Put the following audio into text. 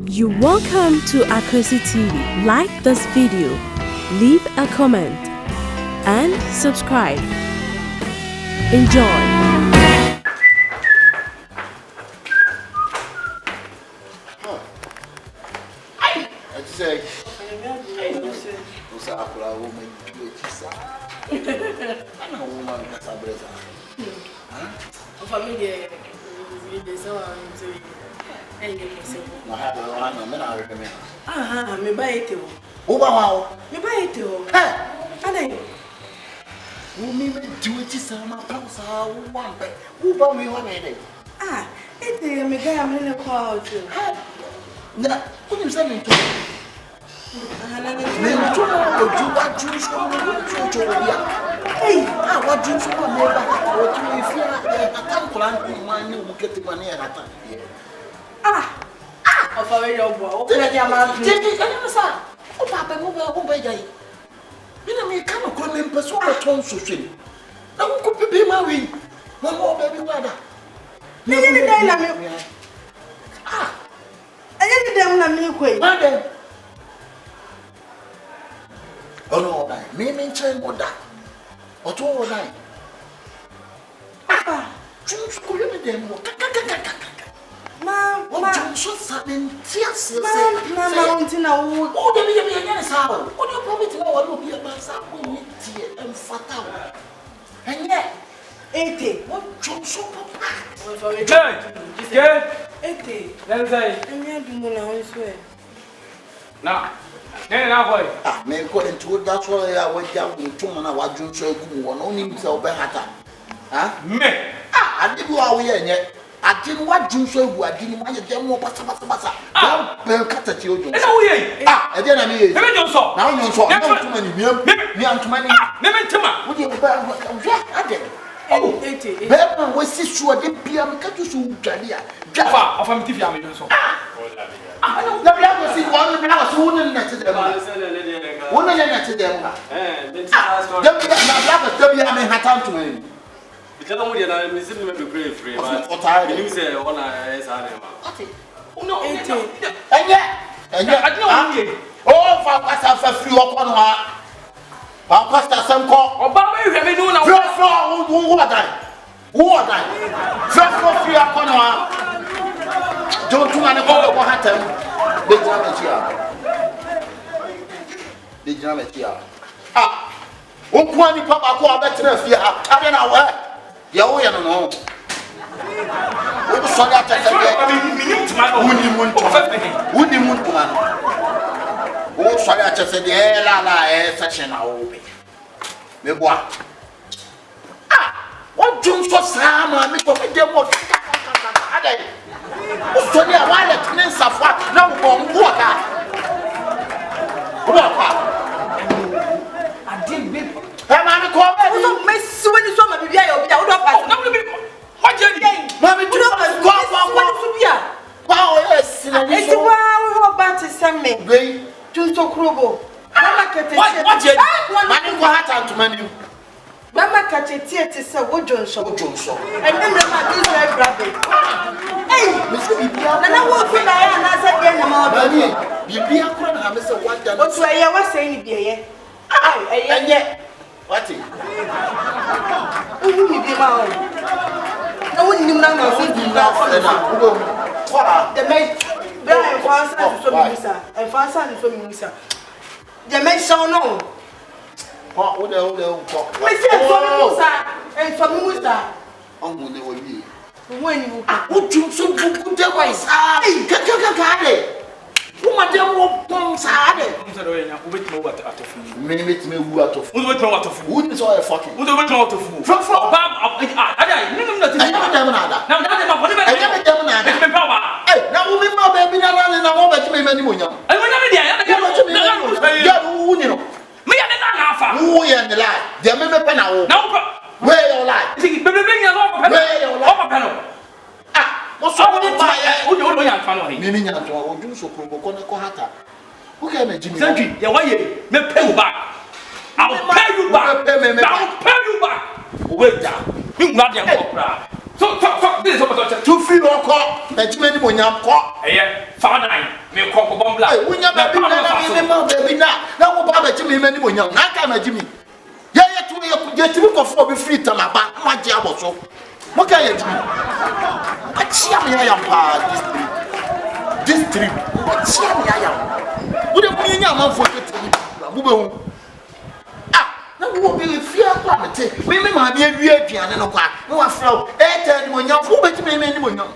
You're welcome to Akosi TV. Like this video, leave a comment, and subscribe. Enjoy. Me buy it. Wow. Me buy it. And who me do it is my house. Who bought me one day? It is me guy. I'm in a call too. Now, what you saying to me? Men to do what you should do. Hey, what do you want? What do you feel? I can't plan money who get the money at that. Of a very old boy. Oh, Papa, move away. You know, me come across me, pursue a tone so sweet. Now, could be married. One more baby mother. I didn't know me. Madam. Oh, no, me mean chain or that. Or 2 or 9. Choose to live them. Mama, so sudden tears. Mountain, oh, there may be a sound. What do you probably know what will be about something and fatal? And yet, 80. What John so good. 80. Let's say, I'm here to know swear. now, then I may go into that's why I went down with 2 months. What June so good one only himself by Hatter. me. I did go away yet. I didn't want June so good. I didn't want to get more pasta. Don't cut at you. I didn't mean, now you saw too many. Me and too many. Would you I did. Oh, Batman was sure I didn't be a Catusu Jadia. Jaffa of TV. So, the other see one house wouldn't let them. Wouldn't let them. Don't have time to me. Because I'm going to be free. What I you say, one I no, and yet, I know. Oh, for free upon her. I'll cost us some call. Oh, Baba, you have been doing who are die? Who are die? First free upon her. Don't too many call what happened. The German here. Ukwani papa kwa betre fia. Ade na we. Ye wo ye no no. Wo so ya tete Wuni muntu man. Wo so ya tete de la section na wo be. Me boa. What jun so sama mi ko me dem mo. Ade. Wo so ya wallet ni safwa na wo ngo ka. Wo ka. Hey, Mammy, come back. You don't miss when you saw my baby. I don't know. No, what you doing? Mammy, you don't go. Wow, yes. It's a wow about to send me. Wait, to Krobo. What you Mammy, what happened to Mammy? Mama catch a theatre, sir. What Johnson? And then this very rabbit. Hey, Mr. Bibia, and I won't feel I answer again. Bibia, Mr. What's why I was saying, dear? And yet. What is? Who will be my I wouldn't even know if you the maid, and Fancy and so Musa. The maid shall know. What would and from Musa. Oh, they will be. When you would you so good? There was who my dear won't say, minute me who out of who is all a fucking who don't know to fool from I never now we my baby and I won't bet me many more. I will never who in the lie? The member penal. Where your life? Where your life? What's up? Meaning, I will do so. Who can I Jimmy? Yeah, why you pay you back? I'll pay you back. I'll pay you back. Wait, you not your So this is what to feel or that many when you're caught. Father, me cock bomb black. When you're baby now. Now, Baba Jimmy, many when you're not coming, Jimmy. Yeah, you get to look for free to my back, my job or so. What can you do? I see I am this trip. See I am. Would have been a man for the na wo be fear quality we me ma be awie aduane no kwa no afro e tell when you fo be me ni mo nyam